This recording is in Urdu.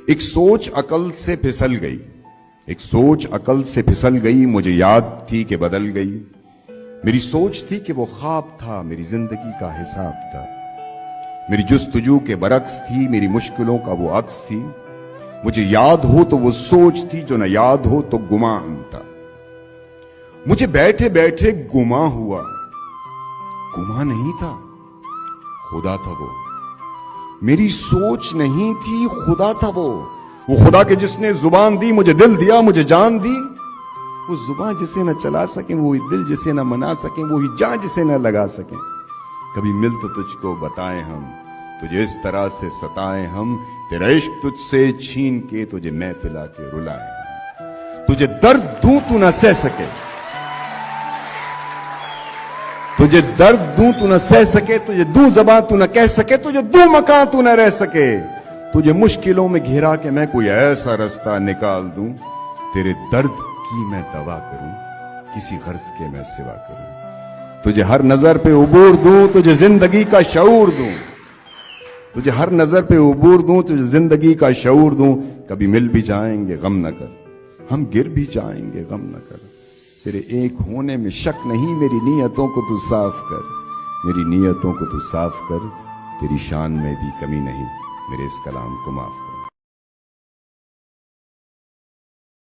ایک سوچ عقل سے پھسل گئی، ایک سوچ عقل سے پھسل گئی، مجھے یاد تھی کہ بدل گئی۔ میری سوچ تھی کہ وہ خواب تھا، میری زندگی کا حساب تھا، میری جستجو کے برعکس تھی، میری مشکلوں کا وہ عکس تھی۔ مجھے یاد ہو تو وہ سوچ تھی، جو نہ یاد ہو تو گمان تھا۔ مجھے بیٹھے بیٹھے گما ہوا، گما نہیں تھا، خدا تھا وہ۔ میری سوچ نہیں تھی، خدا تھا وہ خدا کے جس نے زبان دی، مجھے دل دیا، مجھے جان دی۔ وہ زبان جسے نہ چلا سکیں، وہی دل جسے نہ منا سکیں، وہی جان جسے نہ لگا سکیں۔ کبھی مل تو تجھ کو بتائیں ہم، تجھے اس طرح سے ستائیں ہم، تیرا عشق تجھ سے چھین کے تجھے میں پلا کے رلائیں۔ تجھے درد دوں تو نہ سہ سکے، تجھے درد دوں تو نہ سہ سکے، تجھے دوں زبان تو نہ کہہ سکے، تجھے دوں مکان تو نہ رہ سکے۔ تجھے مشکلوں میں گھیرا کے میں کوئی ایسا رستہ نکال دوں، تیرے درد کی میں دوا کروں، کسی غرض کے میں سوا کروں۔ تجھے ہر نظر پہ عبور دوں، تجھے زندگی کا شعور دوں، تجھے ہر نظر پہ عبور دوں، تجھے زندگی کا شعور دوں۔ کبھی مل بھی جائیں گے غم نہ کر، ہم گر بھی جائیں گے غم نہ کر۔ تیرے ایک ہونے میں شک نہیں، میری نیتوں کو تو صاف کر، میری نیتوں کو تو صاف کر۔ تیری شان میں بھی کمی نہیں، میرے اس کلام کو معاف کر۔